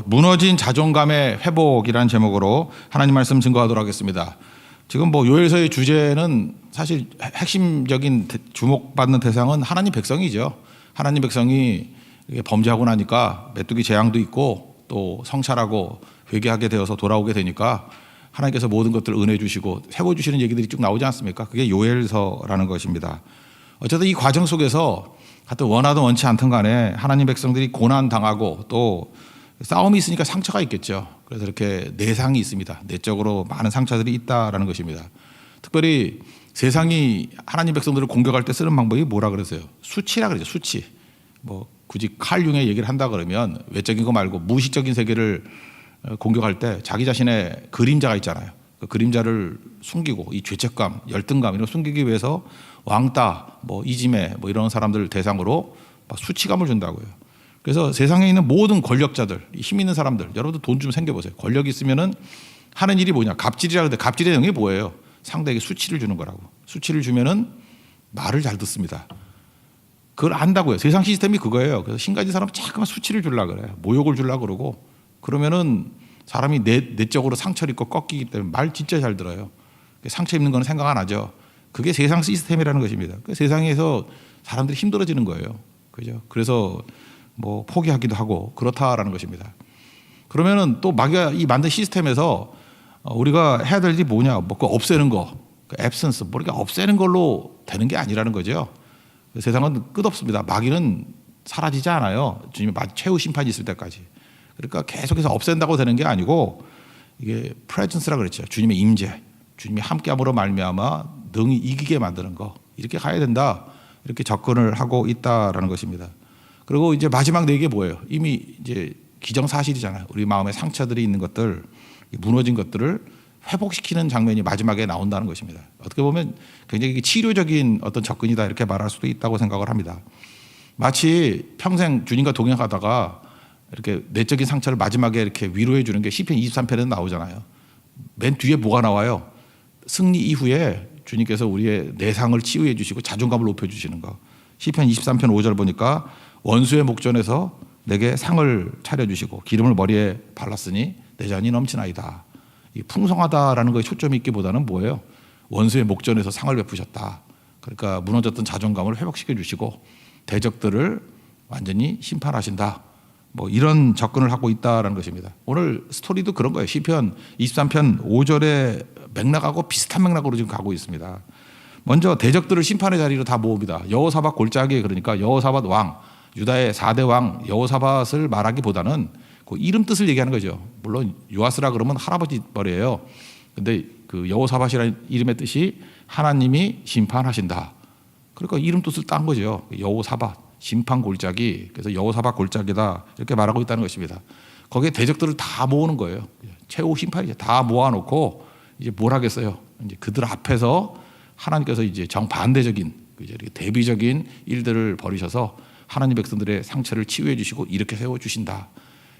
무너진 자존감의 회복이라는 제목으로 하나님 말씀 증거하도록 하겠습니다. 지금 요엘서의 주제는 사실 핵심적인 주목받는 대상은 하나님 백성이죠. 하나님 백성이 범죄하고 나니까 메뚜기 재앙도 있고 또 성찰하고 회개하게 되어서 돌아오게 되니까 하나님께서 모든 것들을 은혜 주시고 세워주시는 얘기들이 쭉 나오지 않습니까? 그게 요엘서라는 것입니다. 어쨌든 이 과정 속에서 하여튼 원하든 원치 않든 간에 하나님 백성들이 고난당하고 또 싸움이 있으니까 상처가 있겠죠. 그래서 이렇게 내상이 있습니다. 내적으로 많은 상처들이 있다라는 것입니다. 특별히 세상이 하나님 백성들을 공격할 때 쓰는 방법이 뭐라 그러세요? 수치라 그러죠. 수치. 굳이 칼융의 얘기를 한다 그러면 외적인 거 말고 무의식적인 세계를 공격할 때 자기 자신의 그림자가 있잖아요. 그 그림자를 숨기고 이 죄책감, 열등감 이런 거 숨기기 위해서 왕따, 이지메 이런 사람들 대상으로 막 수치감을 준다고요. 그래서 세상에 있는 모든 권력자들, 힘 있는 사람들, 여러분들 돈 좀 생겨보세요. 권력이 있으면은 하는 일이 뭐냐? 갑질이라 그러는데 갑질의 영역이 뭐예요? 상대에게 수치를 주는 거라고. 수치를 주면은 말을 잘 듣습니다. 그걸 안다고요. 세상 시스템이 그거예요. 그래서 신가진 사람은 자꾸만 수치를 주려고 그래요. 모욕을 주려고 그러고 그러면은 사람이 내적으로 상처를 입고 꺾이기 때문에 말 진짜 잘 들어요. 상처 입는 건 생각 안 하죠. 그게 세상 시스템이라는 것입니다. 세상에서 사람들이 힘들어지는 거예요. 그죠? 그래서 포기하기도 하고 그렇다라는 것입니다. 그러면은 또 마귀가 이 만든 시스템에서 우리가 해야 될 일이 뭐냐? 그거 없애는 거, 앱센스, 이렇게 없애는 걸로 되는 게 아니라는 거죠. 세상은 끝없습니다. 마귀는 사라지지 않아요. 주님의 최후 심판이 있을 때까지. 그러니까 계속해서 없앤다고 되는 게 아니고 이게 프레젠스라 그랬죠. 주님의 임재, 주님의 함께함으로 말미암아 능히 이기게 만드는 거 이렇게 가야 된다. 이렇게 접근을 하고 있다라는 것입니다. 그리고 이제 마지막 네 개 뭐예요? 이미 이제 기정사실이잖아요. 우리 마음에 상처들이 있는 것들, 무너진 것들을 회복시키는 장면이 마지막에 나온다는 것입니다. 어떻게 보면 굉장히 치료적인 어떤 접근이다 이렇게 말할 수도 있다고 생각을 합니다. 마치 평생 주님과 동행하다가 이렇게 내적인 상처를 마지막에 이렇게 위로해 주는 게 시편 23편에 나오잖아요. 맨 뒤에 뭐가 나와요? 승리 이후에 주님께서 우리의 내상을 치유해 주시고 자존감을 높여 주시는 거. 시편 23편 5절 보니까 원수의 목전에서 내게 상을 차려주시고 기름을 머리에 발랐으니 내 잔이 넘치나이다. 이 풍성하다라는 것에 초점이 있기보다는 뭐예요? 원수의 목전에서 상을 베푸셨다. 그러니까 무너졌던 자존감을 회복시켜 주시고 대적들을 완전히 심판하신다. 이런 접근을 하고 있다라는 것입니다. 오늘 스토리도 그런 거예요. 시편 23편 5절의 맥락하고 비슷한 맥락으로 지금 가고 있습니다. 먼저 대적들을 심판의 자리로 다 모읍니다. 여호사밧 골짜기 그러니까 여호사밧 왕, 유다의 4대 왕 여호사밧을 말하기보다는 그 이름 뜻을 얘기하는 거죠. 물론 요아스라 그러면 할아버지 머리예요. 근데 그 여호사밧이라는 이름의 뜻이 하나님이 심판하신다. 그러니까 이름 뜻을 딴 거죠. 여호사밧, 심판 골짜기. 그래서 여호사밧 골짜기다 이렇게 말하고 있다는 것입니다. 거기에 대적들을 다 모으는 거예요. 최후 심판이죠. 다 모아놓고 이제 뭘 하겠어요? 이제 그들 앞에서 하나님께서 이제 정반대적인 대비적인 일들을 벌이셔서 하나님 백성들의 상처를 치유해 주시고 이렇게 세워 주신다.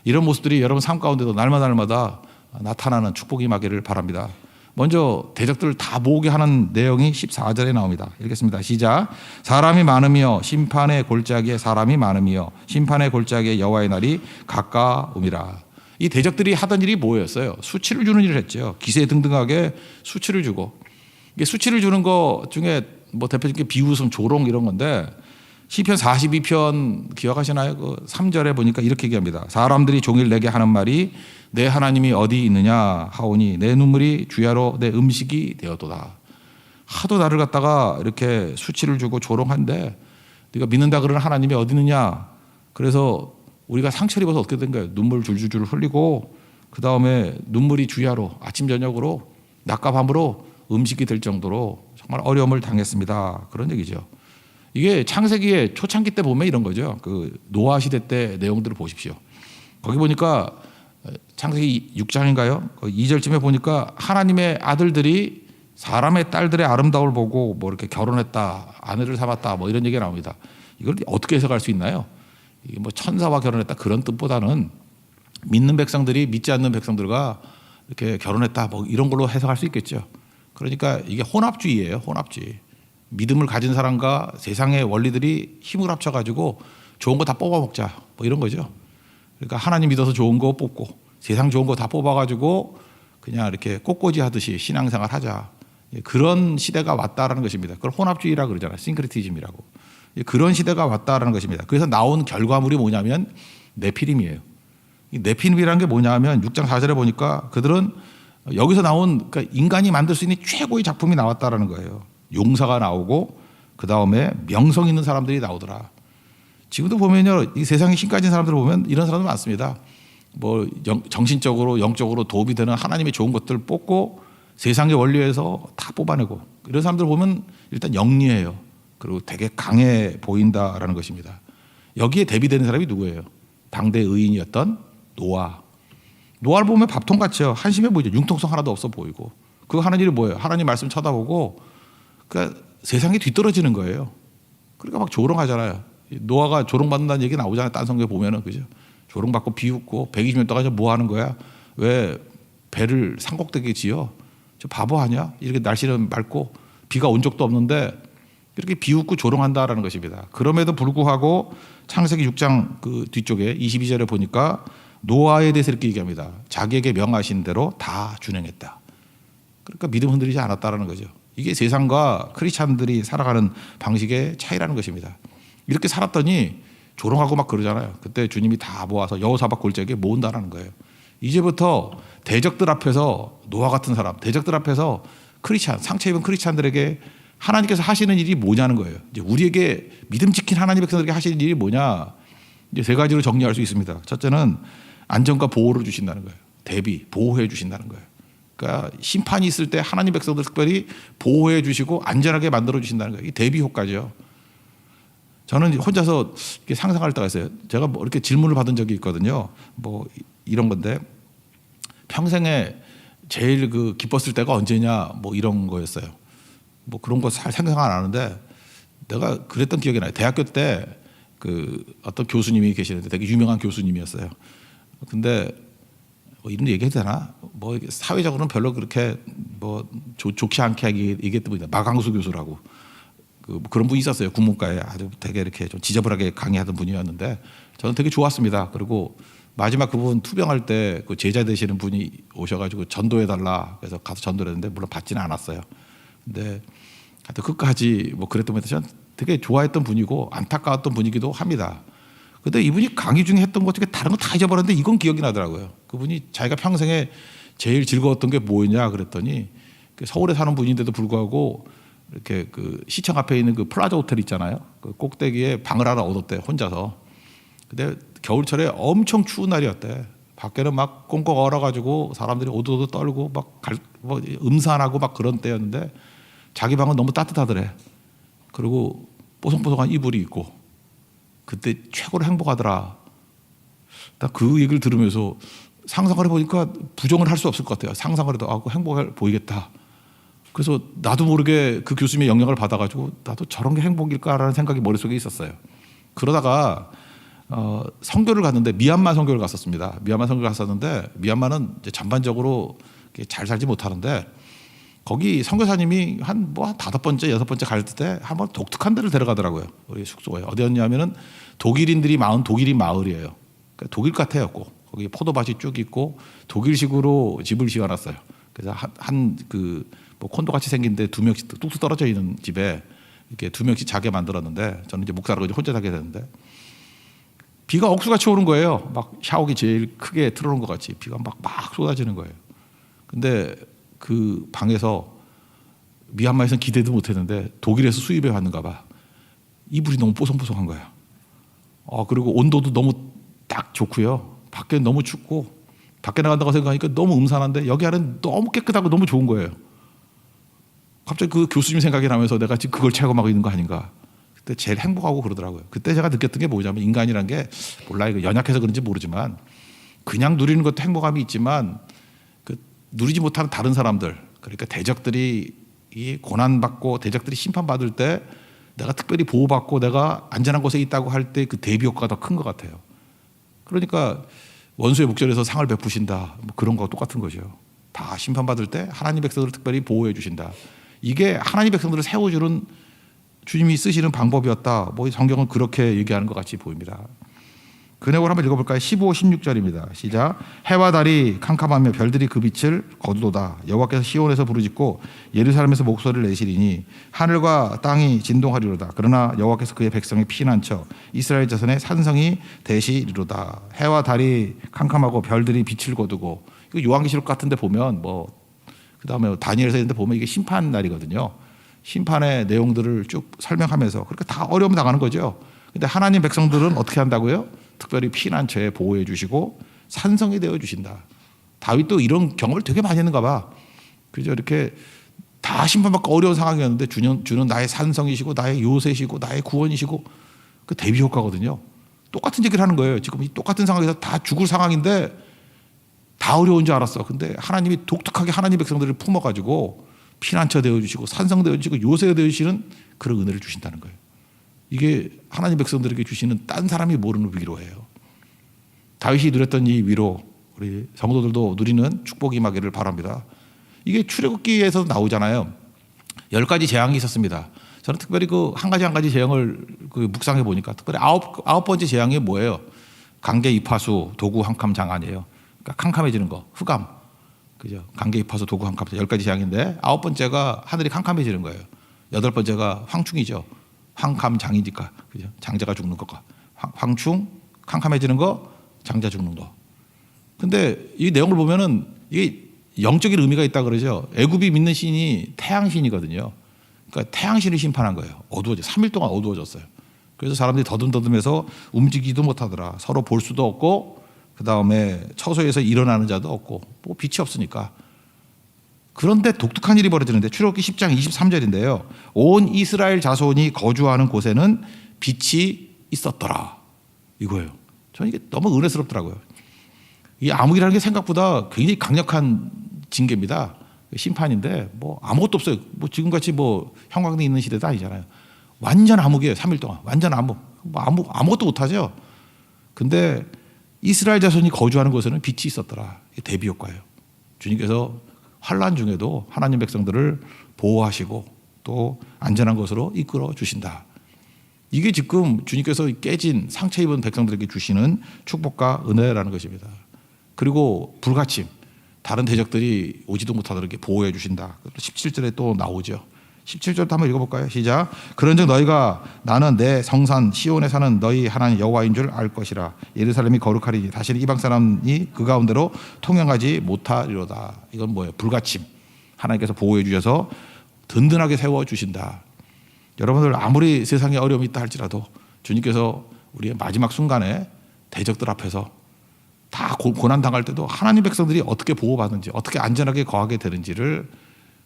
이런 모습들이 여러분 삶 가운데도 날마다 나타나는 축복이 임하기를 바랍니다. 먼저 대적들을 다 모으게 하는 내용이 14절에 나옵니다. 읽겠습니다. 시작. 사람이 많으며 심판의 골짜기에 사람이 많으며 심판의 골짜기에 여호와의 날이 가까움이라. 이 대적들이 하던 일이 뭐였어요? 수치를 주는 일을 했죠. 기세등등하게 수치를 주고. 이게 수치를 주는 거 중에 대표적인 비웃음, 조롱 이런 건데 시편 42편 기억하시나요? 그 3절에 보니까 이렇게 얘기합니다. 사람들이 종일 내게 하는 말이 내 하나님이 어디 있느냐 하오니 내 눈물이 주야로 내 음식이 되었도다. 하도 나를 갖다가 이렇게 수치를 주고 조롱한데 네가 믿는다 그러는 하나님이 어디 있느냐. 그래서 우리가 상처를 입어서 어떻게 된 거예요? 눈물 줄줄줄 흘리고 그 다음에 눈물이 주야로 아침 저녁으로 낮과 밤으로 음식이 될 정도로 정말 어려움을 당했습니다. 그런 얘기죠. 이게 창세기의 초창기 때 보면 이런 거죠. 그 노아 시대 때 내용들을 보십시오. 거기 보니까 창세기 6장인가요? 2절쯤에 보니까 하나님의 아들들이 사람의 딸들의 아름다움을 보고 이렇게 결혼했다, 아내를 삼았다, 이런 얘기가 나옵니다. 이걸 어떻게 해석할 수 있나요? 이게 천사와 결혼했다 그런 뜻보다는 믿는 백성들이 믿지 않는 백성들과 이렇게 결혼했다, 이런 걸로 해석할 수 있겠죠. 그러니까 이게 혼합주의예요, 혼합주의. 믿음을 가진 사람과 세상의 원리들이 힘을 합쳐가지고 좋은 거 다 뽑아먹자, 이런 거죠. 그러니까 하나님 믿어서 좋은 거 뽑고 세상 좋은 거 다 뽑아가지고 그냥 이렇게 꽃꽂이 하듯이 신앙생활 하자. 그런 시대가 왔다라는 것입니다. 그걸 혼합주의라 그러잖아요. 싱크리티즘이라고. 그런 시대가 왔다라는 것입니다. 그래서 나온 결과물이 뭐냐면 네피림이에요. 이 네피림이라는 게 뭐냐면 6장 4절에 보니까 그들은 여기서 나온 그러니까 인간이 만들 수 있는 최고의 작품이 나왔다라는 거예요. 용사가 나오고 그 다음에 명성 있는 사람들이 나오더라. 지금도 보면요, 이 세상에 힘 가진 사람들을 보면 이런 사람들 많습니다. 뭐 정신적으로 영적으로 도움이 되는 하나님의 좋은 것들 뽑고 세상의 원리에서 다 뽑아내고 이런 사람들 보면 일단 영리해요. 그리고 되게 강해 보인다라는 것입니다. 여기에 대비되는 사람이 누구예요? 당대 의인이었던 노아. 노아를 보면 밥통 같죠. 한심해 보이죠. 융통성 하나도 없어 보이고. 그거 하는 일이 뭐예요? 하나님 말씀 쳐다보고 그러니까 세상이 뒤떨어지는 거예요. 그러니까 막 조롱하잖아요. 노아가 조롱받는다는 얘기 나오잖아요. 딴 성경에 보면은 그죠. 조롱받고 비웃고 120년 동안 뭐 하는 거야? 왜 배를 산꼭대기에 지어? 저 바보 아니야? 이렇게 날씨는 맑고 비가 온 적도 없는데 이렇게 비웃고 조롱한다라는 것입니다. 그럼에도 불구하고 창세기 6장 그 뒤쪽에 22절에 보니까 노아에 대해서 이렇게 얘기합니다. 자기에게 명하신 대로 다 준행했다. 그러니까 믿음 흔들리지 않았다라는 거죠. 이게 세상과 크리스찬들이 살아가는 방식의 차이라는 것입니다. 이렇게 살았더니 조롱하고 막 그러잖아요. 그때 주님이 다 모아서 여호사밧 골짜기에 모은다라는 거예요. 이제부터 대적들 앞에서 노아 같은 사람, 대적들 앞에서 크리스찬, 상처 입은 크리스찬들에게 하나님께서 하시는 일이 뭐냐는 거예요. 이제 우리에게 믿음 지킨 하나님의 백성들에게 하시는 일이 뭐냐? 이제 세 가지로 정리할 수 있습니다. 첫째는 안전과 보호를 주신다는 거예요. 대비, 보호해 주신다는 거예요. 그러니까 심판이 있을 때 하나님 백성들 특별히 보호해 주시고 안전하게 만들어 주신다는 거예요. 이 대비 효과죠. 저는 혼자서 이렇게 상상할 때가 있어요. 제가 뭐 이렇게 질문을 받은 적이 있거든요. 뭐 이런 건데 평생에 제일 그 기뻤을 때가 언제냐 뭐 이런 거였어요. 뭐 그런 거 잘 생각 안 하는데 내가 그랬던 기억이 나요. 대학교 때 그 어떤 교수님이 계시는데 되게 유명한 교수님이었어요. 근데 뭐 이런 얘기해도 되나? 뭐 사회적으로는 별로 그렇게 뭐 좋지 않게 얘기했던 분이다. 마강수 교수라고. 그런 분이 있었어요. 국문과에 아주 되게 이렇게 좀 지저분하게 강의하던 분이었는데 저는 되게 좋았습니다. 그리고 마지막 그분 투병할 때 그 제자 되시는 분이 오셔가지고 전도해달라 그래서 가서 전도를 했는데 물론 받지는 않았어요. 근데 하여튼 끝까지 뭐 그랬던 분한테 저는 되게 좋아했던 분이고 안타까웠던 분이기도 합니다. 근데 이분이 강의 중에 했던 것 중에 다른 거 다 잊어버렸는데 이건 기억이 나더라고요. 그분이 자기가 평생에 제일 즐거웠던 게 뭐냐 그랬더니 서울에 사는 분인데도 불구하고 이렇게 그 시청 앞에 있는 그 플라자 호텔 있잖아요. 그 꼭대기에 방을 하나 얻었대 혼자서. 근데 겨울철에 엄청 추운 날이었대. 밖에는 막 꽁꽁 얼어가지고 사람들이 오도오도 떨고 막 뭐 음산하고 막 그런 때였는데 자기 방은 너무 따뜻하더래. 그리고 뽀송뽀송한 이불이 있고 그때 최고로 행복하더라. 나 그 얘기를 들으면서 상상을 해보니까 부정을 할 수 없을 것 같아요. 상상을 해도 아, 행복해 보이겠다. 그래서 나도 모르게 그 교수님의 영향을 받아가지고 나도 저런 게 행복일까라는 생각이 머릿속에 있었어요. 그러다가 선교를 갔는데 미얀마 선교를 갔었습니다. 미얀마 선교를 갔었는데 미얀마는 이제 전반적으로 잘 살지 못하는데 거기 선교사님이 한 5번째, 6번째 갈 때 한번 독특한 데를 데려가더라고요. 우리 숙소에. 어디였냐면은 독일인들이 많은 독일인 마을이에요. 그러니까 독일 같아요. 거기 포도밭이 쭉 있고 독일식으로 집을 지어놨어요. 그래서 뭐 콘도 같이 생긴데 2명씩 뚝뚝 떨어져 있는 집에 이렇게 2명씩 자게 만들었는데 저는 이제 목사로 혼자 자게 되는데 비가 억수같이 오는 거예요. 막 샤워기 제일 크게 틀어놓은 것 같이 비가 막 쏟아지는 거예요. 근데 그 방에서 미얀마에서는 기대도 못했는데 독일에서 수입해 왔는가 봐. 이불이 너무 뽀송뽀송한 거야. 그리고 온도도 너무 딱 좋고요. 밖에는 너무 춥고 밖에 나간다고 생각하니까 너무 음산한데 여기 안에는 너무 깨끗하고 너무 좋은 거예요. 갑자기 그 교수님 생각이 나면서 내가 지금 그걸 체험하고 있는 거 아닌가. 그때 제일 행복하고 그러더라고요. 그때 제가 느꼈던 게 뭐냐면 인간이란 게 몰라 이거 연약해서 그런지 모르지만 그냥 누리는 것도 행복함이 있지만 그 누리지 못하는 다른 사람들 그러니까 대적들이 이 고난받고 대적들이 심판받을 때 내가 특별히 보호받고 내가 안전한 곳에 있다고 할 때 그 대비 효과가 더 큰 것 같아요. 그러니까 원수의 목전에서 상을 베푸신다. 뭐 그런 거와 똑같은 거죠. 다 심판받을 때 하나님 백성들을 특별히 보호해 주신다. 이게 하나님 백성들을 세워주는 주님이 쓰시는 방법이었다. 뭐 성경은 그렇게 얘기하는 것 같이 보입니다. 그 내용을 한번 읽어볼까요? 15, 16절입니다. 시작. 해와 달이 캄캄하며 별들이 그 빛을 거두도다. 여호와께서 시온에서 부르짖고 예루살렘에서 목소리를 내시리니 하늘과 땅이 진동하리로다. 그러나 여호와께서 그의 백성이 피난처 이스라엘 자손의 산성이 되시리로다. 해와 달이 캄캄하고 별들이 빛을 거두고, 이거 요한계시록 같은데 보면 그다음에 다니엘서 있는데 보면 이게 심판 날이거든요. 심판의 내용들을 쭉 설명하면서 그렇게 다 어려움 당하는 거죠. 근데 하나님 백성들은 어떻게 한다고요? 특별히 피난처에 보호해 주시고 산성이 되어 주신다. 다윗도 이런 경험을 되게 많이 했는가 봐. 그죠? 이렇게 다 심판받고 어려운 상황이었는데 주는 나의 산성이시고 나의 요새시고 나의 구원이시고, 그 대비 효과거든요. 똑같은 얘기를 하는 거예요. 지금 이 똑같은 상황에서 다 죽을 상황인데 다 어려운 줄 알았어. 근데 하나님이 독특하게 하나님 백성들을 품어가지고 피난처 되어 주시고 산성 되어 주시고 요새가 되어 주시는 그런 은혜를 주신다는 거예요. 이게 하나님 백성들에게 주시는 딴 사람이 모르는 위로예요. 다윗이 누렸던 이 위로 우리 성도들도 누리는 축복이 임하기를 바랍니다. 이게 출애굽기에서 나오잖아요. 10가지 재앙이 있었습니다. 저는 특별히 그 한 가지 재앙을 묵상해 보니까 특별히 아홉 번째 재앙이 뭐예요? 강계 이파수 도구 한캄 장안이에요. 그러니까 캄캄해지는 거, 흑암, 그죠? 강계 이파수 도구 한캄 10가지 재앙인데 9번째가 하늘이 캄캄해지는 거예요. 8번째가 황충이죠. 황캄 장이니까, 그죠? 장자가 죽는 것과 황충, 캄캄해지는 거, 장자 죽는 거. 근데 이 내용을 보면은 이게 영적인 의미가 있다 그러죠. 애굽이 믿는 신이 태양신이거든요. 그러니까 태양신을 심판한 거예요. 어두워져. 3일 동안 어두워졌어요. 그래서 사람들이 더듬더듬해서 움직이지도 못하더라. 서로 볼 수도 없고, 그 다음에 처소에서 일어나는 자도 없고, 뭐 빛이 없으니까. 그런데 독특한 일이 벌어지는데 출애굽기 10장 23절인데요. 온 이스라엘 자손이 거주하는 곳에는 빛이 있었더라. 이거예요. 저는 이게 너무 은혜스럽더라고요. 이 암흑이라는 게 생각보다 굉장히 강력한 징계입니다. 심판인데 뭐 아무것도 없어요. 뭐 지금같이 뭐 형광등 있는 시대도 아니잖아요. 완전 암흑이에요. 3일 동안. 완전 암흑. 뭐 아무것도 못하죠. 근데 이스라엘 자손이 거주하는 곳에는 빛이 있었더라. 이게 대비 효과예요. 주님께서 환난 중에도 하나님 백성들을 보호하시고 또 안전한 곳으로 이끌어 주신다. 이게 지금 주님께서 깨진 상처 입은 백성들에게 주시는 축복과 은혜라는 것입니다. 그리고 불가침, 다른 대적들이 오지도 못하도록 보호해 주신다. 17절에 또 나오죠. 17절도 한번 읽어볼까요? 시작. 그런즉 너희가 나는 내 성산 시온에 사는 너희 하나님 여호와인 줄 알 것이라. 예루살렘이 거룩하리니 다시는 이방 사람이 그 가운데로 통행하지 못하리로다. 이건 뭐예요? 불가침. 하나님께서 보호해 주셔서 든든하게 세워 주신다. 여러분들 아무리 세상에 어려움이 있다 할지라도 주님께서 우리의 마지막 순간에 대적들 앞에서 다 고난 당할 때도 하나님 백성들이 어떻게 보호받는지, 어떻게 안전하게 거하게 되는지를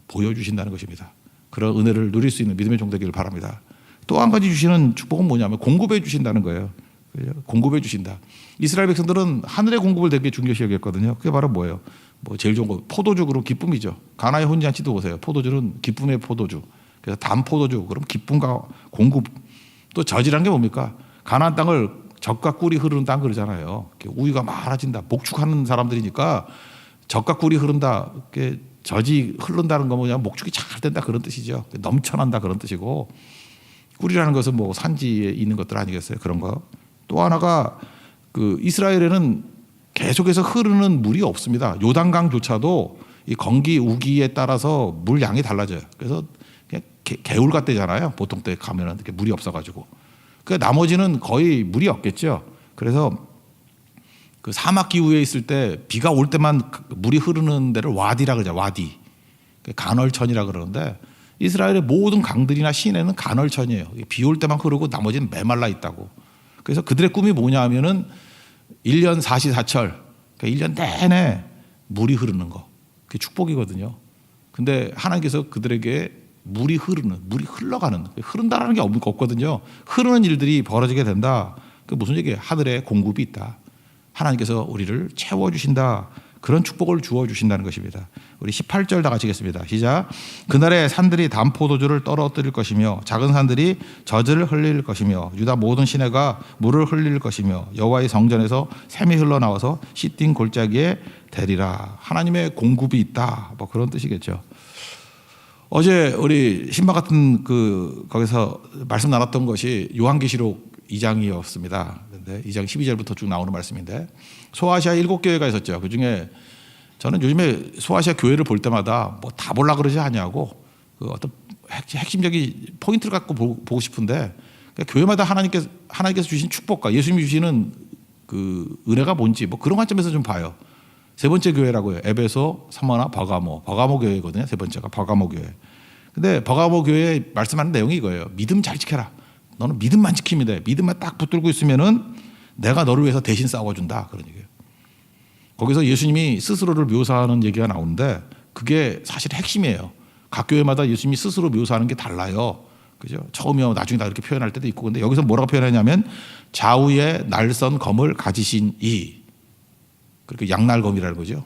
보여주신다는 것입니다. 그런 은혜를 누릴 수 있는 믿음의 종 되기를 바랍니다. 또 한 가지 주시는 축복은 뭐냐면 공급해 주신다는 거예요. 공급해 주신다. 이스라엘 백성들은 하늘의 공급을 되게 중요시 여겼거든요. 그게 바로 뭐예요? 뭐 제일 좋은 거 포도주, 그럼 기쁨이죠. 가나의 혼인잔치도 보세요. 포도주는 기쁨의 포도주. 그래서 단 포도주, 그럼 기쁨과 공급. 또 젖이란 게 뭡니까? 가나안 땅을 젖과 꿀이 흐르는 땅 그러잖아요. 우유가 많아진다. 목축하는 사람들이니까 젖과 꿀이 흐른다. 젖이 흐른다는 거 뭐냐, 목축이 잘 된다 그런 뜻이죠. 넘쳐난다 그런 뜻이고, 꿀이라는 것은 뭐 산지에 있는 것들 아니겠어요? 그런 거. 또 하나가 그 이스라엘에는 계속해서 흐르는 물이 없습니다. 요단강조차도 이 건기 우기에 따라서 물 양이 달라져요. 그래서 그냥 개울 같대잖아요. 보통 때 가면은 이렇게 물이 없어가지고. 그 나머지는 거의 물이 없겠죠. 그래서 그 사막 기후에 있을 때 비가 올 때만 물이 흐르는 데를 와디라 그러죠. 와디. 간헐천이라 그러는데 이스라엘의 모든 강들이나 시내는 간헐천이에요. 비 올 때만 흐르고 나머지는 메말라 있다고. 그래서 그들의 꿈이 뭐냐 하면은 1년 사시사철, 그러니까 1년 내내 물이 흐르는 거. 그게 축복이거든요. 근데 하나님께서 그들에게 물이 흘러가는, 흐른다라는 게 없거든요. 흐르는 일들이 벌어지게 된다. 그 무슨 얘기예요? 하늘에 공급이 있다. 하나님께서 우리를 채워주신다. 그런 축복을 주어주신다는 것입니다. 우리 18절 다 같이 읽겠습니다. 시작. 그날에 산들이 담포도주를 떨어뜨릴 것이며 작은 산들이 젖을 흘릴 것이며 유다 모든 시내가 물을 흘릴 것이며 여호와의 성전에서 샘이 흘러나와서 시딘 골짜기에 대리라. 하나님의 공급이 있다. 뭐 그런 뜻이겠죠. 어제 우리 신방 같은 거기서 말씀 나눴던 것이 요한계시록 2장이었습니다. 근데 2장 12절부터 쭉 나오는 말씀인데 소아시아 7교회가 있었죠. 그중에 저는 요즘에 소아시아 교회를 볼 때마다 뭐 다 보려 그러지 않냐고 그 어떤 핵심적인 포인트를 갖고 보고 싶은데 그러니까 교회마다 하나님께서 주신 축복과 예수님이 주시는 그 은혜가 뭔지 뭐 그런 관점에서 좀 봐요. 세 번째 교회라고요. 에베소, 사모나, 버가모 교회거든요. 세 번째가 버가모 교회. 근데 버가모 교회에 말씀하는 내용이 이거예요. 믿음 잘 지켜라. 너는 믿음만 지키면 돼. 믿음만 딱 붙들고 있으면은 내가 너를 위해서 대신 싸워준다. 그런 얘기예요. 거기서 예수님이 스스로를 묘사하는 얘기가 나오는데 그게 사실 핵심이에요. 각 교회마다 예수님이 스스로 묘사하는 게 달라요. 그죠? 처음이요, 나중에 다 이렇게 표현할 때도 있고. 근데 여기서 뭐라고 표현하냐면 좌우에 날선 검을 가지신 이. 그렇게 양날검이라는 거죠.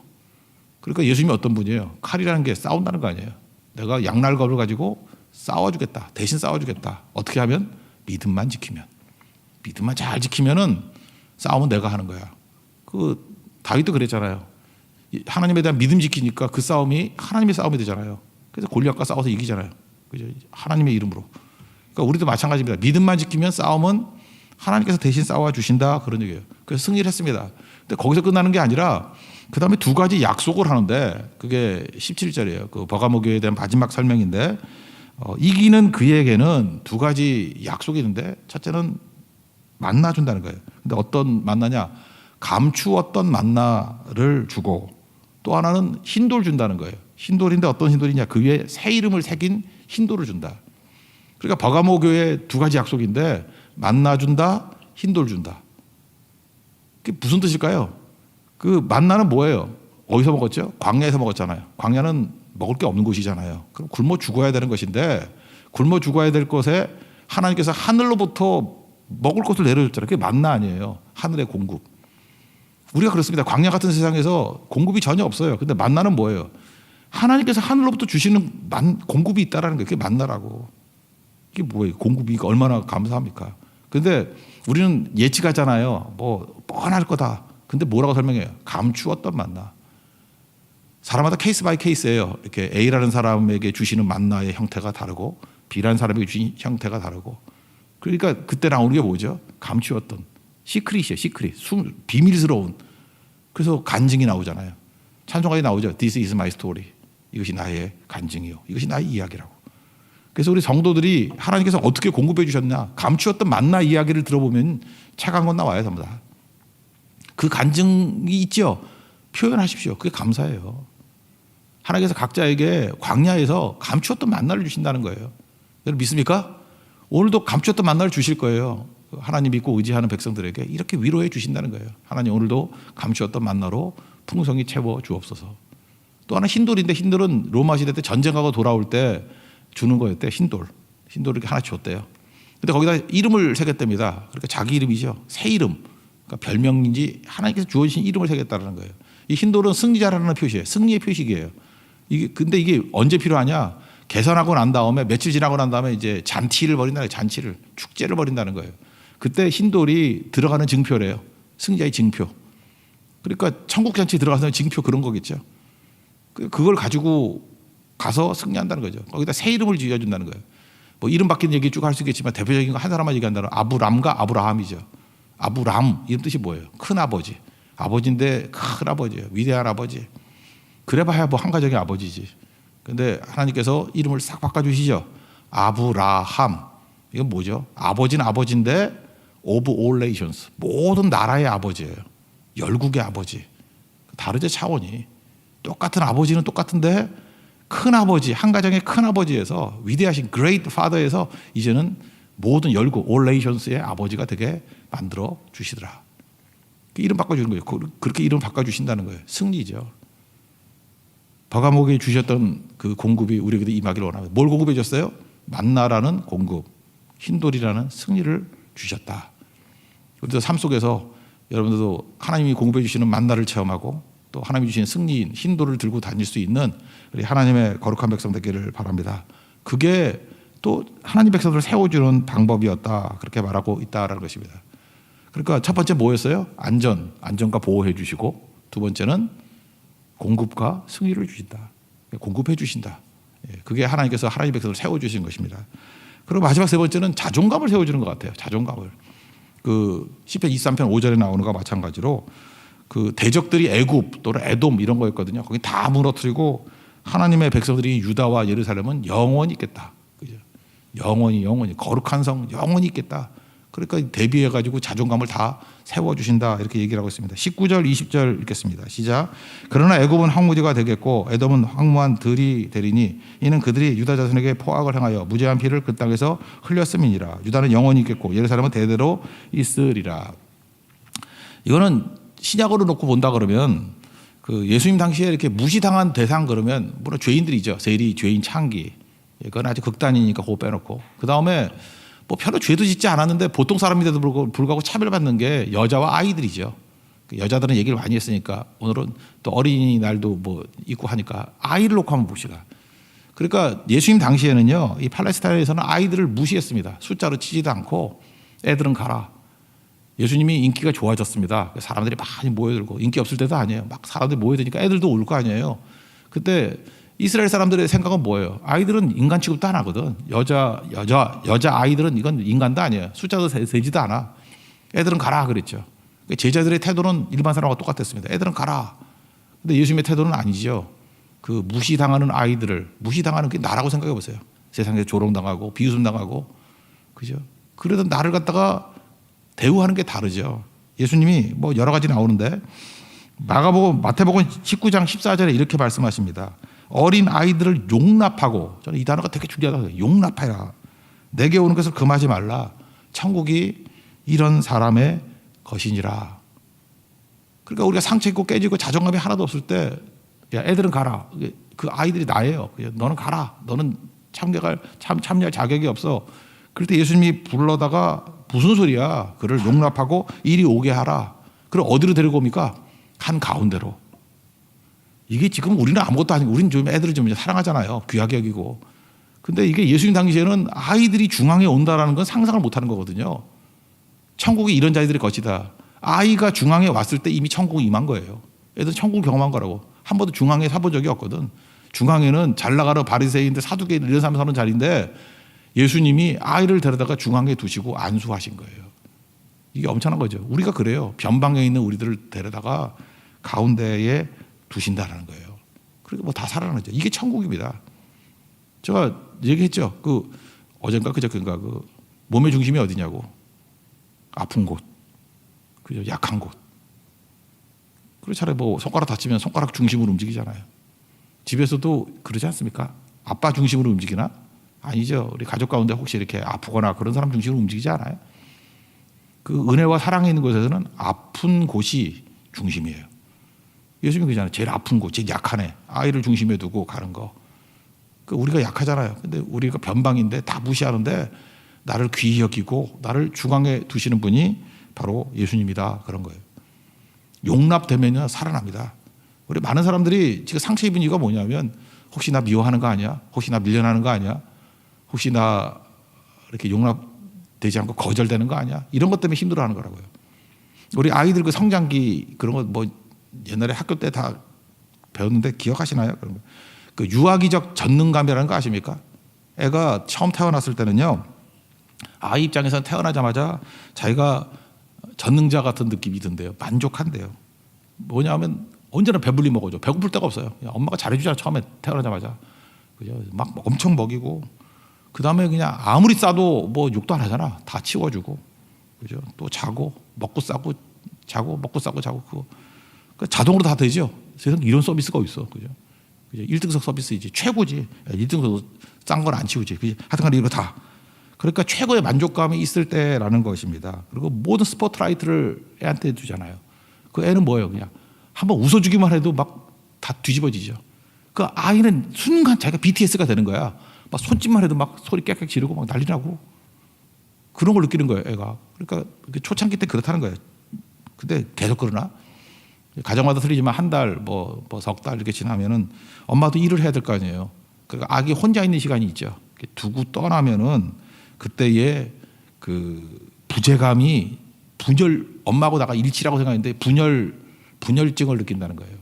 그러니까 예수님이 어떤 분이에요? 칼이라는 게 싸운다는 거 아니에요. 내가 양날검을 가지고 싸워주겠다. 대신 싸워주겠다. 어떻게 하면? 믿음만 지키면. 믿음만 잘 지키면은 싸움은 내가 하는 거야. 그 다윗도 그랬잖아요. 하나님에 대한 믿음 지키니까 그 싸움이 하나님의 싸움이 되잖아요. 그래서 골리앗과 싸워서 이기잖아요. 그죠? 하나님의 이름으로. 그러니까 우리도 마찬가지입니다. 믿음만 지키면 싸움은 하나님께서 대신 싸워 주신다 그런 얘기예요. 그래서 승리를 했습니다. 근데 거기서 끝나는 게 아니라 그 다음에 두 가지 약속을 하는데 그게 17절이에요. 그 버가모 교회에 대한 마지막 설명인데 이기는 그에게는 두 가지 약속이 있는데 첫째는 만나 준다는 거예요. 근데 어떤 만나냐? 감추었던 만나를 주고 또 하나는 흰돌 준다는 거예요. 흰돌인데 어떤 흰돌이냐? 그 위에 새 이름을 새긴 흰돌을 준다. 그러니까 버가모 교회 두 가지 약속인데 만나 준다, 흰돌 준다. 그게 무슨 뜻일까요? 그 만나는 뭐예요? 어디서 먹었죠? 광야에서 먹었잖아요. 광야는 먹을 게 없는 곳이잖아요. 그럼 굶어 죽어야 되는 것인데 굶어 죽어야 될 것에 하나님께서 하늘로부터 먹을 것을 내려줬잖아요. 그게 만나 아니에요. 하늘의 공급. 우리가 그렇습니다. 광야 같은 세상에서 공급이 전혀 없어요. 근데 만나는 뭐예요? 하나님께서 하늘로부터 주시는 공급이 있다라는 거예요. 그게 만나라고. 이게 뭐예요? 공급이 얼마나 감사합니까? 근데 우리는 예측하잖아요. 뭐 뻔할 거다. 근데 뭐라고 설명해요? 감추었던 만나. 사람마다 케이스 바이 케이스예요. 이렇게 A라는 사람에게 주시는 만나의 형태가 다르고 B라는 사람에게 주신 형태가 다르고. 그러니까 그때 나오는 게 뭐죠? 감추었던. 시크릿이에요. 시크릿. 비밀스러운. 그래서 간증이 나오잖아요. 찬송가에 나오죠. This is my story. 이것이 나의 간증이요. 이것이 나의 이야기라고. 그래서 우리 성도들이 하나님께서 어떻게 공급해 주셨나 감추었던 만나 이야기를 들어보면 착한 건 나와요. 전부 다. 그 간증이 있죠. 표현하십시오. 그게 감사해요. 하나님께서 각자에게 광야에서 감추었던 만나를 주신다는 거예요. 여러분 믿습니까? 오늘도 감추었던 만나를 주실 거예요. 하나님 믿고 의지하는 백성들에게 이렇게 위로해 주신다는 거예요. 하나님 오늘도 감추었던 만나로 풍성히 채워 주옵소서. 또 하나 흰돌인데 흰돌은 로마 시대 때 전쟁하고 돌아올 때 주는 거였대. 흰돌. 흰돌을 이렇게 하나 줬대요. 근데 거기다 이름을 새겼답니다. 그러니까 자기 이름이죠. 새 이름. 그러니까 별명인지 하나님께서 주어주신 이름을 새겼다는 거예요. 이 흰돌은 승리자라는 표시예요. 승리의 표식이에요. 근데 이게 언제 필요하냐? 계산하고 난 다음에 며칠 지나고 난 다음에 이제 잔치를 벌인다는 거예요. 잔치를. 축제를 벌인다는 거예요. 그때 흰돌이 들어가는 증표래요. 승자의 증표. 그러니까 천국 잔치에 들어가서 증표 그런 거겠죠. 그걸 가지고 가서 승리한다는 거죠. 거기다 새 이름을 지어준다는 거예요. 뭐 이름 바뀐 얘기 쭉 할 수 있겠지만 대표적인 거 한 사람만 얘기한다는 아브람과 아브라함이죠. 아브람 이름 뜻이 뭐예요? 큰 아버지. 아버지인데 큰 아버지예요. 위대한 아버지. 그래봐야 뭐 한 가정의 아버지지. 근데 하나님께서 이름을 싹 바꿔주시죠. 아브라함. 이건 뭐죠? 아버지는 아버지인데 of all nations. 모든 나라의 아버지예요. 열국의 아버지. 다르죠 차원이. 똑같은 아버지는 똑같은데 큰 아버지, 한 가정의 큰 아버지에서 위대하신 great father에서 이제는 모든 열국 all nations의 아버지가 되게 만들어 주시더라. 이름 바꿔주는 거예요. 그렇게 이름 바꿔주신다는 거예요. 승리죠. 버가목에 주셨던 그 공급이 우리에게도 임하기를 원합니다. 뭘 공급해 줬어요? 만나라는 공급, 흰돌이라는 승리를 주셨다. 우리도 삶 속에서 여러분들도 하나님이 공급해 주시는 만나를 체험하고 또 하나님이 주시는 승리인 흰돌을 들고 다닐 수 있는 우리 하나님의 거룩한 백성 되기를 바랍니다. 그게 또 하나님 백성들을 세워주는 방법이었다. 그렇게 말하고 있다라는 것입니다. 그러니까 첫 번째 뭐였어요? 안전과 보호해 주시고 두 번째는 공급과 승리를 주신다. 공급해 주신다. 그게 하나님께서 하나님 백성을 세워주신 것입니다. 그리고 마지막 세 번째는 자존감을 세워주는 것 같아요. 자존감을. 그 시편 23편 5절에 나오는 거와 마찬가지로 그 대적들이 애굽 또는 에돔 이런 거였거든요. 거기 다 무너뜨리고 하나님의 백성들이 유다와 예루살렘은 영원히 있겠다. 그죠? 영원히 거룩한 성 영원히 있겠다. 그러니까 대비해 가지고 자존감을 다 세워 주신다 이렇게 얘기를 하고 있습니다. 19절 20절 읽겠습니다. 시작. 그러나 애굽은 황무지가 되겠고 에돔은 황무한 들이 되리니 이는 그들이 유다 자손에게 포악을 행하여 무죄한 피를 그 땅에서 흘렸음이니라. 유다는 영원히 있겠고 예루살렘은 대대로 있으리라. 이거는 신약으로 놓고 본다 그러면 그 예수님 당시에 이렇게 무시당한 대상 그러면 물론 죄인들이죠. 세리, 죄인, 창기. 그건 아주 극단이니까 그거 빼놓고 그 다음에 뭐 별로 죄도 짓지 않았는데 보통 사람인데도 불구하고 차별받는 게 여자와 아이들이죠. 여자들은 얘기를 많이 했으니까 오늘은 또 어린이날도 뭐 있고 하니까 아이를 놓고 한번 봅시다. 그러니까 예수님 당시에는요, 이 팔레스타인에서는 아이들을 무시했습니다. 숫자로 치지도 않고 애들은 가라. 예수님이 인기가 좋아졌습니다. 사람들이 많이 모여들고 인기 없을 때도 아니에요. 막 사람들이 모여드니까 애들도 올 거 아니에요. 그때 이스라엘 사람들의 생각은 뭐예요? 아이들은 인간 취급도 안 하거든. 여자 아이들은 이건 인간도 아니에요. 숫자도 세지도 않아. 애들은 가라 그랬죠. 제자들의 태도는 일반 사람과 똑같았습니다. 애들은 가라. 근데 예수님의 태도는 아니죠. 그 무시당하는 아이들을 무시당하는 게 나라고 생각해 보세요. 세상에서 조롱당하고 비웃음당하고 그죠? 그래도 나를 갖다가 대우하는 게 다르죠. 예수님이 뭐 여러 가지 나오는데 마태복음 19장 14절에 이렇게 말씀하십니다. 어린 아이들을 용납하고, 저는 이 단어가 되게 중요하다고 용납해라. 내게 오는 것을 금하지 말라. 천국이 이런 사람의 것이니라. 그러니까 우리가 상처 있고 깨지고 자존감이 하나도 없을 때, 야, 애들은 가라. 그 아이들이 나예요. 너는 가라. 너는 참여할 자격이 없어. 그럴 때 예수님이 불러다가 무슨 소리야. 그를 용납하고 이리 오게 하라. 그럼 어디로 데리고 옵니까? 한 가운데로. 이게 지금 우리는 아무것도 아니고 우리는 좀 애들을 좀 사랑하잖아요. 귀하게 여기고. 근데 이게 예수님 당시에는 아이들이 중앙에 온다라는 건 상상을 못하는 거거든요. 천국이 이런 자들의 것이다. 아이가 중앙에 왔을 때 이미 천국이 임한 거예요. 애들은 천국을 경험한 거라고. 한 번도 중앙에 사본 적이 없거든. 중앙에는 잘 나가는 바리새인들, 사두개인들 이런 사람 사는 자리인데 예수님이 아이를 데려다가 중앙에 두시고 안수하신 거예요. 이게 엄청난 거죠. 우리가 그래요. 변방에 있는 우리들을 데려다가 가운데에 두신다라는 거예요. 그리고 뭐 다 살아나죠. 이게 천국입니다. 제가 얘기했죠. 그 어젠가 그저께인가 그 몸의 중심이 어디냐고. 아픈 곳, 그죠? 약한 곳. 그리고 차라리 뭐 손가락 다치면 손가락 중심으로 움직이잖아요. 집에서도 그러지 않습니까? 아빠 중심으로 움직이나? 아니죠. 우리 가족 가운데 혹시 이렇게 아프거나 그런 사람 중심으로 움직이지 않아요. 그 은혜와 사랑이 있는 곳에서는 아픈 곳이 중심이에요. 예수님이 그러잖아요. 제일 아픈 곳, 제일 약한 애, 아이를 중심에 두고 가는 거. 그 우리가 약하잖아요. 근데 우리가 변방인데 다 무시하는데 나를 귀히 여기고 나를 중앙에 두시는 분이 바로 예수님이다. 그런 거예요. 용납되면 살아납니다. 우리 많은 사람들이 지금 상처 입은 이유가 뭐냐면 혹시 나 미워하는 거 아니야? 혹시 나 밀려나는 거 아니야? 혹시 나 이렇게 용납되지 않고 거절되는 거 아니야? 이런 것 때문에 힘들어하는 거라고요. 우리 아이들 그 성장기 그런 거 뭐 옛날에 학교 때 다 배웠는데 기억하시나요? 그런 거. 그 유아기적 전능감이라는 거 아십니까? 애가 처음 태어났을 때는요. 아이 입장에서는 태어나자마자 자기가 전능자 같은 느낌이 든대요. 만족한대요. 뭐냐면 언제나 배불리 먹어줘. 배고플 데가 없어요. 엄마가 잘해주잖아. 처음에 태어나자마자. 그죠? 막 엄청 먹이고 그 다음에 그냥 아무리 싸도 뭐 욕도 안 하잖아. 다 치워주고 그죠? 또 자고 먹고 싸고 자고 먹고 싸고 자고 그거 자동으로 다 되죠. 세상 이런 서비스가 어딨어. 그죠? 1등석 서비스이지. 최고지. 1등석 싼 건 안 치우지. 그지? 하여튼간 이거 다. 그러니까 최고의 만족감이 있을 때라는 것입니다. 그리고 모든 스포트라이트를 애한테 주잖아요. 그 애는 뭐예요? 그냥 한번 웃어주기만 해도 막 다 뒤집어지죠. 그 아이는 순간 자기가 BTS가 되는 거야. 막 손짓만 해도 막 소리 깨끗 지르고 막 난리 나고 그런 걸 느끼는 거예요, 애가. 그러니까 초창기 때 그렇다는 거예요. 근데 계속 그러나? 가정마다 틀리지만 한 달, 석 달 이렇게 지나면은 엄마도 일을 해야 될 거 아니에요. 그러니까 아기 혼자 있는 시간이 있죠. 두고 떠나면은 그때의 그 부재감이 엄마하고 나가 일치라고 생각했는데 분열증을 느낀다는 거예요.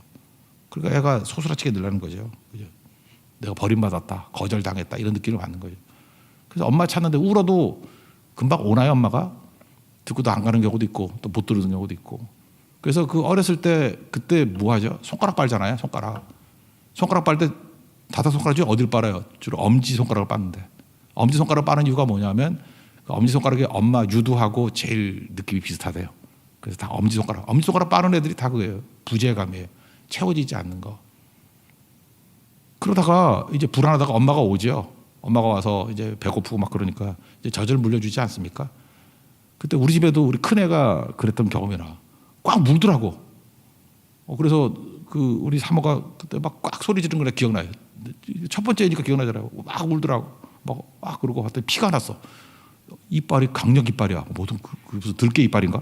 그러니까 애가 소스라치게 늘라는 거죠. 그죠? 내가 버림받았다, 거절당했다 이런 느낌을 받는 거죠. 그래서 엄마 찾는데 울어도 금방 오나요, 엄마가? 듣고도 안 가는 경우도 있고 또 못 들은 경우도 있고. 그래서 그 어렸을 때 그때 뭐 하죠? 손가락 빨잖아요. 손가락 빨 때 다섯 손가락 중에 어딜 빨아요? 주로 엄지 손가락을 빠는데, 엄지 손가락을 빠는 이유가 뭐냐면 그 엄지 손가락이 엄마 유두하고 제일 느낌이 비슷하대요. 그래서 다 엄지 손가락 빠는 애들이 다 그거예요. 부재감이에요. 채워지지 않는 거. 그러다가 이제 불안하다가 엄마가 오죠. 엄마가 와서 이제 배고프고 막 그러니까 이제 젖을 물려주지 않습니까? 그때 우리 집에도 우리 큰애가 그랬던 경험이 나. 꽉 물더라고. 그래서 그 우리 사모가 그때 막 꽉 소리 지르는 거 기억나요. 첫 번째니까 기억나더라고. 막 울더라고. 막 그러고 봤더니 피가 났어. 이빨이 강력 이빨이야. 모든 무슨 들깨 이빨인가?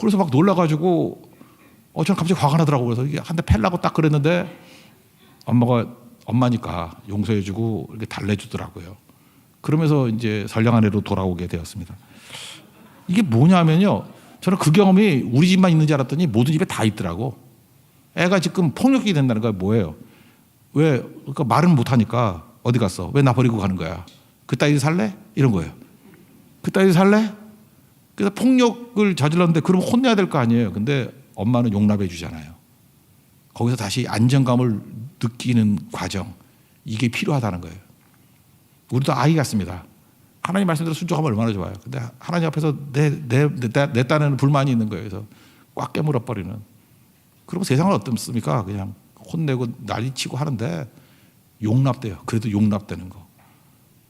그래서 막 놀라가지고 저는 갑자기 화가 나더라고. 그래서 이게 한 대 팰라고 딱 그랬는데 엄마니까 용서해주고 이렇게 달래주더라고요. 그러면서 이제 선량한 애로 돌아오게 되었습니다. 이게 뭐냐면요. 저는 그 경험이 우리 집만 있는지 알았더니 모든 집에 다 있더라고. 애가 지금 폭력이 된다는 거 뭐예요? 왜 그러니까 말은 못하니까 어디 갔어? 왜 나 버리고 가는 거야? 그따위 살래? 이런 거예요. 그따위 살래? 그래서 폭력을 저질렀는데 그러면 혼내야 될 거 아니에요. 근데 엄마는 용납해 주잖아요. 거기서 다시 안정감을 느끼는 과정, 이게 필요하다는 거예요. 우리도 아이 같습니다. 하나님 말씀대로 순종하면 얼마나 좋아요. 근데 하나님 앞에서 내 딴에는 불만이 있는 거예요. 그래서 꽉 깨물어 버리는. 그리고 세상은 어떻습니까? 그냥 혼내고 난리치고 하는데 용납돼요. 그래도 용납되는 거.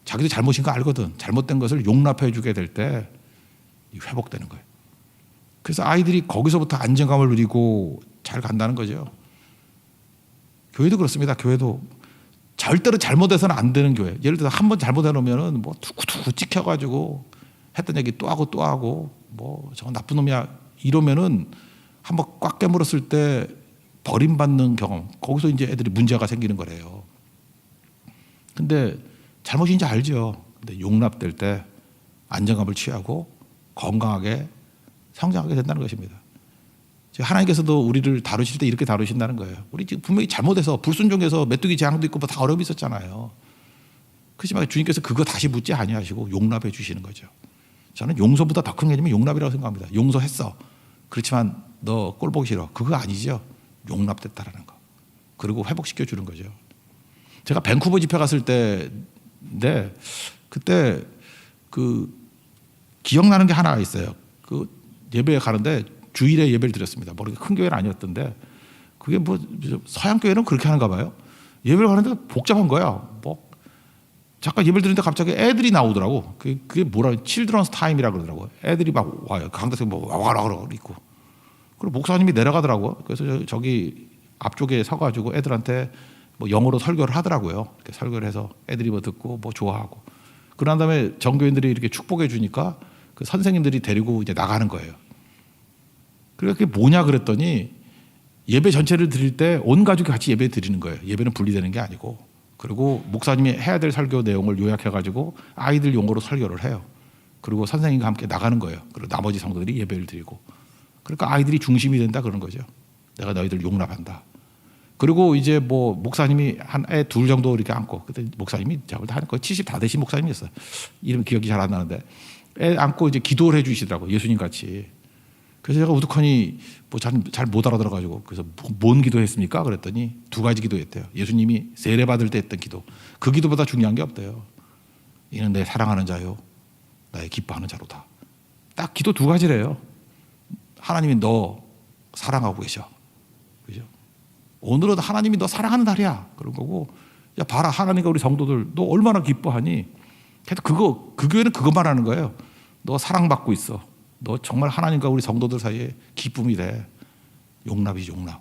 자기도 잘못인 거 알거든. 잘못된 것을 용납해 주게 될 때 회복되는 거예요. 그래서 아이들이 거기서부터 안정감을 누리고 잘 간다는 거죠. 교회도 그렇습니다. 교회도 절대로 잘못해서는 안 되는 교회. 예를 들어서 한 번 잘못해 놓으면은 뭐 툭툭 찍혀가지고 했던 얘기 또 하고 뭐 저건 나쁜 놈이야 이러면은 한번 꽉 깨물었을 때 버림받는 경험. 거기서 이제 애들이 문제가 생기는 거래요. 근데 잘못인지 알죠. 근데 용납될 때 안정감을 취하고 건강하게 성장하게 된다는 것입니다. 하나님께서도 우리를 다루실 때 이렇게 다루신다는 거예요. 우리 지금 분명히 잘못해서 불순종해서 메뚜기 재앙도 있고 뭐 다 어려움이 있었잖아요. 그렇지만 주님께서 그거 다시 묻지 아니하시고 용납해 주시는 거죠. 저는 용서보다 더 큰 개념이 용납이라고 생각합니다. 용서했어. 그렇지만 너 꼴 보기 싫어. 그거 아니죠. 용납됐다라는 거. 그리고 회복시켜 주는 거죠. 제가 밴쿠버 집회 갔을 때인데 그때 그 기억나는 게 하나가 있어요. 그 예배에 가는데 주일에 예배를 드렸습니다. 뭐 그렇게 큰 교회는 아니었던데 그게 뭐 서양 교회는 그렇게 하는가 봐요. 예배를 가는데 복잡한 거야. 뭐 잠깐 예배를 드리는데 갑자기 애들이 나오더라고. 그게 뭐라 칠드런스 타임이라 그러더라고. 애들이 막 와요. 강대에서 뭐 와라 그러고 있고. 그리고 목사님이 내려가더라고요. 그래서 저기 앞쪽에 서가지고 애들한테 뭐 영어로 설교를 하더라고요. 이렇게 설교를 해서 애들이 뭐 듣고 뭐 좋아하고. 그런 다음에 정교인들이 이렇게 축복해 주니까 그 선생님들이 데리고 이제 나가는 거예요. 그러니까 그게 뭐냐 그랬더니 예배 전체를 드릴 때 온 가족이 같이 예배 드리는 거예요. 예배는 분리되는 게 아니고. 그리고 목사님이 해야 될 설교 내용을 요약해가지고 아이들 용어로 설교를 해요. 그리고 선생님과 함께 나가는 거예요. 그리고 나머지 성도들이 예배를 드리고. 그러니까 아이들이 중심이 된다 그런 거죠. 내가 너희들 용납한다. 그리고 이제 뭐 목사님이 한 애 둘 정도 이렇게 안고, 그때 목사님이 저걸 다 거의 70 다 되신 목사님이었어요. 이름 기억이 잘 안 나는데 애 안고 이제 기도를 해주시더라고. 예수님 같이. 그래서 제가 우두커니 뭐 잘 못 알아들어가지고 그래서 뭔 기도했습니까? 그랬더니 두 가지 기도했대요. 예수님이 세례 받을 때 했던 기도. 그 기도보다 중요한 게 없대요. 이는 내 사랑하는 자요, 나의 기뻐하는 자로다. 딱 기도 두 가지래요. 하나님이 너 사랑하고 계셔. 그죠? 오늘은 하나님이 너 사랑하는 날이야. 그런 거고, 야 봐라 하나님과 우리 성도들 너 얼마나 기뻐하니? 그 교회는 그것만 하는 거예요. 너 사랑받고 있어. 너 정말 하나님과 우리 성도들 사이에 기쁨이 돼. 용납이지 용납.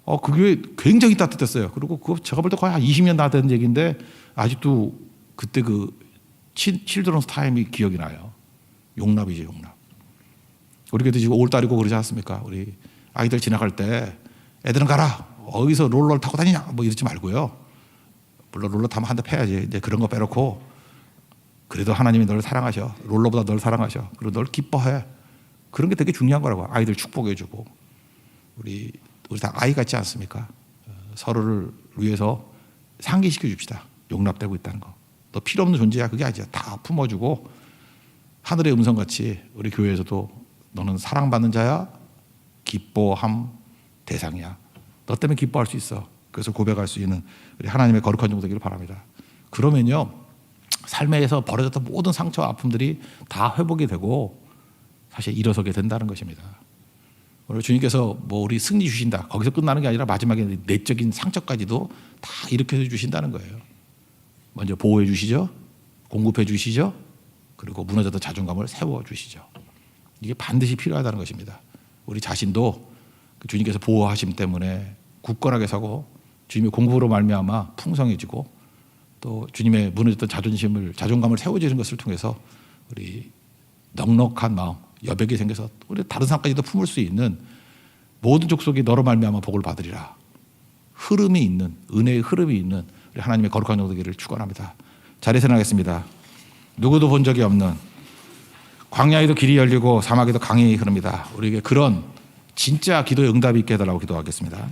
그 교회 굉장히 따뜻했어요. 그리고 그거 제가 볼 때 거의 한 20년 다 된 얘기인데 아직도 그때 그 칠드런스 타임이 기억이 나요. 용납이지 용납. 우리 교회도 지금 5월달이고 그러지 않습니까? 우리 아이들 지나갈 때 애들은 가라. 어디서 롤러를 타고 다니냐? 뭐 이러지 말고요. 물론 롤러 타면 한 대 패야지. 이제 그런 거 빼놓고 그래도 하나님이 널 사랑하셔. 롤러보다 널 사랑하셔. 그리고 널 기뻐해. 그런 게 되게 중요한 거라고. 아이들 축복해주고. 우리 다 아이 같지 않습니까? 서로를 위해서 상기시켜 줍시다. 용납되고 있다는 거. 너 필요 없는 존재야. 그게 아니야. 다 품어주고 하늘의 음성같이 우리 교회에서도 너는 사랑받는 자야, 기뻐함 대상이야. 너 때문에 기뻐할 수 있어. 그래서 고백할 수 있는 우리 하나님의 거룩한 종 되기를 바랍니다. 그러면요, 삶에서 벌어졌던 모든 상처와 아픔들이 다 회복이 되고 사실 일어서게 된다는 것입니다. 오늘 주님께서 뭐 우리 승리 주신다, 거기서 끝나는 게 아니라 마지막에 내적인 상처까지도 다 일으켜 주신다는 거예요. 먼저 보호해 주시죠, 공급해 주시죠, 그리고 무너졌던 자존감을 세워 주시죠. 이게 반드시 필요하다는 것입니다. 우리 자신도 주님께서 보호하심 때문에 굳건하게 서고 주님의 공급으로 말미암아 풍성해지고 또 주님의 무너졌던 자존감을 세워주는 것을 통해서 우리 넉넉한 마음, 여백이 생겨서 우리 다른 사람까지도 품을 수 있는 모든 족속이 너로 말미암아 복을 받으리라. 흐름이 있는, 은혜의 흐름이 있는 우리 하나님의 거룩한 종 되기를 축원합니다. 자리에서 나가겠습니다. 누구도 본 적이 없는 광야에도 길이 열리고 사막에도 강이 흐릅니다. 우리에게 그런 진짜 기도의 응답이 있게 해달라고 기도하겠습니다.